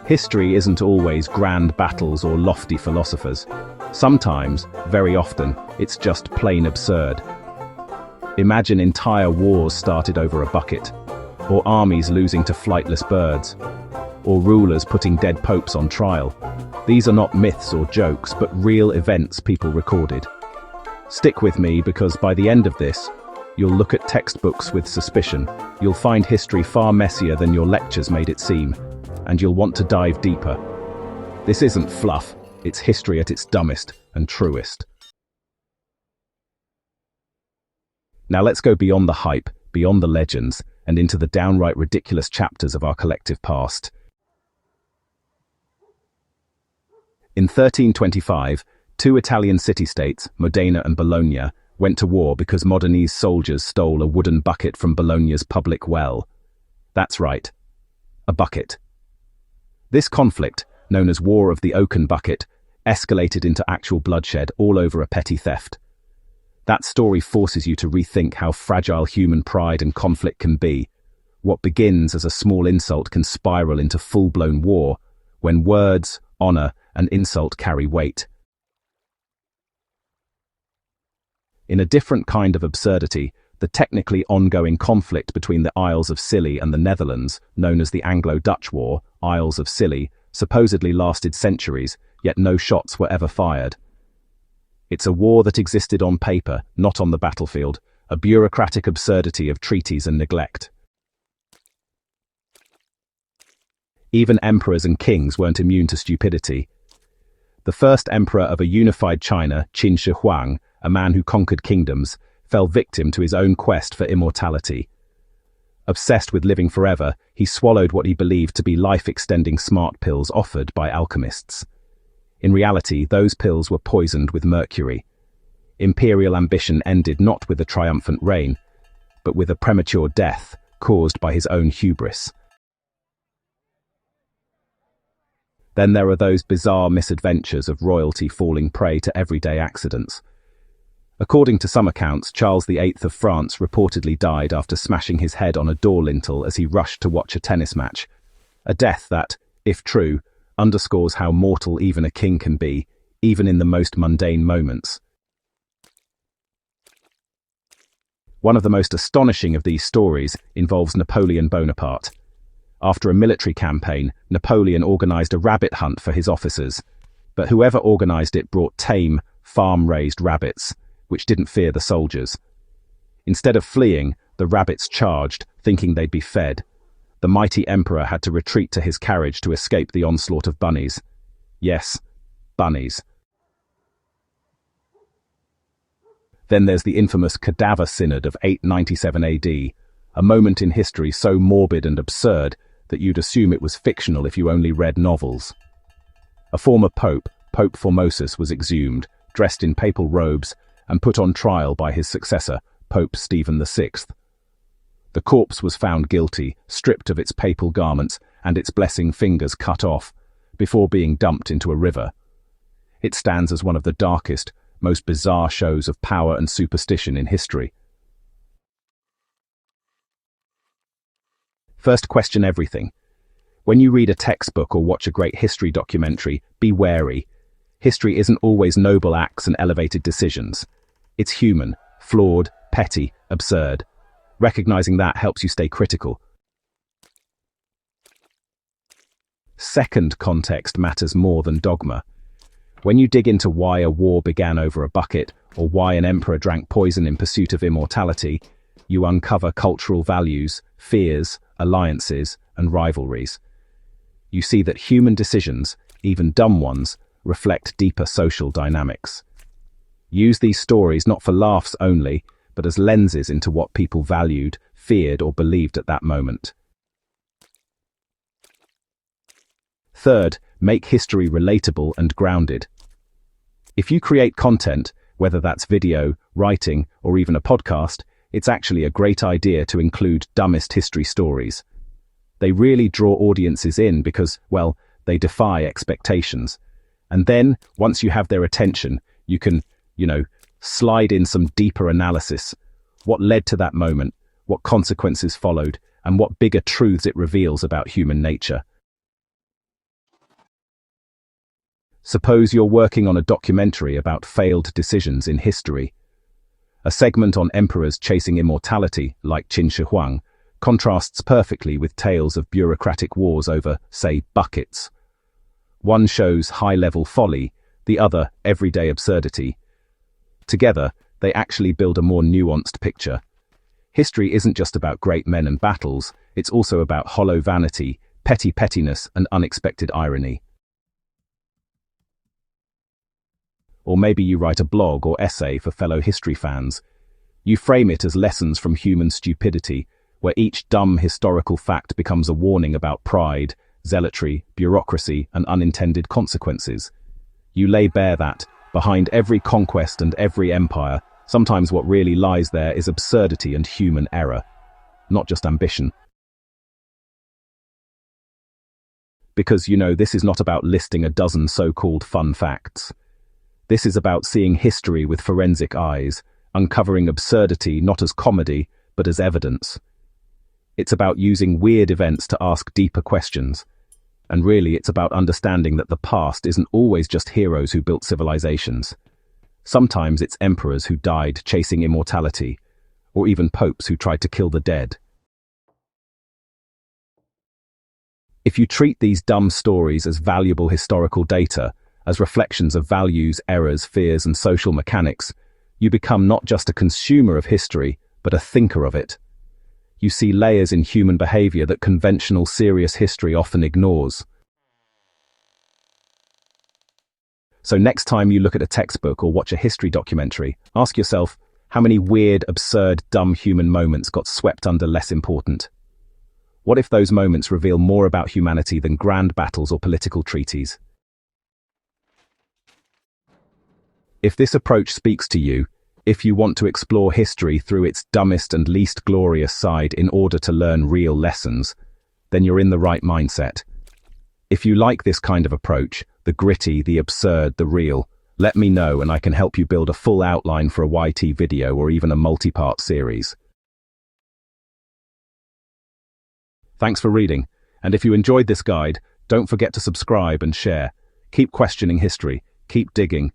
History isn't always grand battles or lofty philosophers. Sometimes, very often, it's just plain absurd. Imagine entire wars started over a bucket, or armies losing to flightless birds, or rulers putting dead popes on trial. These are not myths or jokes, but real events people recorded. Stick with me, because by the end of this, you'll look at textbooks with suspicion. You'll find history far messier than your lectures made it seem, and you'll want to dive deeper. This isn't fluff, it's history at its dumbest and truest. Now let's go beyond the hype, beyond the legends, and into the downright ridiculous chapters of our collective past. In 1325, two Italian city-states, Modena and Bologna, went to war because Modenese soldiers stole a wooden bucket from Bologna's public well. That's right, a bucket. This conflict, known as War of the Oaken Bucket, escalated into actual bloodshed all over a petty theft. That story forces you to rethink how fragile human pride and conflict can be. What begins as a small insult can spiral into full-blown war, when words, honor, and insult carry weight. In a different kind of absurdity, the technically ongoing conflict between the Isles of Scilly and the Netherlands, known as the Anglo-Dutch War, Isles of Scilly, supposedly lasted centuries, yet no shots were ever fired. It's a war that existed on paper, not on the battlefield, a bureaucratic absurdity of treaties and neglect. Even emperors and kings weren't immune to stupidity. The first emperor of a unified China, Qin Shi Huang, a man who conquered kingdoms, fell victim to his own quest for immortality. Obsessed with living forever, he swallowed what he believed to be life-extending smart pills offered by alchemists. In reality, those pills were poisoned with mercury. Imperial ambition ended not with a triumphant reign, but with a premature death caused by his own hubris. Then there are those bizarre misadventures of royalty falling prey to everyday accidents. According to some accounts, Charles VIII of France reportedly died after smashing his head on a door lintel as he rushed to watch a tennis match. A death that, if true, underscores how mortal even a king can be, even in the most mundane moments. One of the most astonishing of these stories involves Napoleon Bonaparte. After a military campaign, Napoleon organized a rabbit hunt for his officers, but whoever organized it brought tame, farm-raised rabbits, which didn't fear the soldiers. Instead of fleeing, the rabbits charged, thinking they'd be fed. The mighty emperor had to retreat to his carriage to escape the onslaught of bunnies. Yes, bunnies. Then there's the infamous cadaver synod of 897 AD, a moment in history so morbid and absurd that you'd assume it was fictional if you only read novels. A former pope, Pope Formosus, was exhumed, dressed in papal robes, and put on trial by his successor, Pope Stephen VI. The corpse was found guilty, stripped of its papal garments and its blessing fingers cut off, before being dumped into a river. It stands as one of the darkest, most bizarre shows of power and superstition in history. First, question everything. When you read a textbook or watch a great history documentary, be wary. History isn't always noble acts and elevated decisions. It's human, flawed, petty, absurd. Recognizing that helps you stay critical. Second, context matters more than dogma. When you dig into why a war began over a bucket, or why an emperor drank poison in pursuit of immortality, you uncover cultural values, fears, alliances, and rivalries. You see that human decisions, even dumb ones, reflect deeper social dynamics. Use these stories not for laughs only, but as lenses into what people valued, feared, or believed at that moment. Third, make history relatable and grounded. If you create content, whether that's video, writing, or even a podcast, it's actually a great idea to include dumbest history stories. They really draw audiences in because, well, they defy expectations. And then, once you have their attention, you can, slide in some deeper analysis. What led to that moment, what consequences followed, and what bigger truths it reveals about human nature. Suppose you're working on a documentary about failed decisions in history. A segment on emperors chasing immortality, like Qin Shi Huang, contrasts perfectly with tales of bureaucratic wars over, say, buckets. One shows high-level folly, the other everyday absurdity. Together, they actually build a more nuanced picture. History isn't just about great men and battles, it's also about hollow vanity, petty pettiness, and unexpected irony. Or maybe you write a blog or essay for fellow history fans. You frame it as lessons from human stupidity, where each dumb historical fact becomes a warning about pride, zealotry, bureaucracy, and unintended consequences. You lay bare that, behind every conquest and every empire, sometimes what really lies there is absurdity and human error, not just ambition. Because, this is not about listing a dozen so-called fun facts. This is about seeing history with forensic eyes, uncovering absurdity not as comedy, but as evidence. It's about using weird events to ask deeper questions. And really, it's about understanding that the past isn't always just heroes who built civilizations. Sometimes it's emperors who died chasing immortality, or even popes who tried to kill the dead. If you treat these dumb stories as valuable historical data, as reflections of values, errors, fears, and social mechanics, you become not just a consumer of history, but a thinker of it. You see layers in human behavior that conventional, serious history often ignores. So next time you look at a textbook or watch a history documentary, ask yourself, how many weird, absurd, dumb human moments got swept under less important? What if those moments reveal more about humanity than grand battles or political treaties? If this approach speaks to you, if you want to explore history through its dumbest and least glorious side in order to learn real lessons, then you're in the right mindset. If you like this kind of approach, the gritty, the absurd, the real, let me know and I can help you build a full outline for a YT video or even a multi-part series. Thanks for reading, and if you enjoyed this guide, don't forget to subscribe and share. Keep questioning history, keep digging,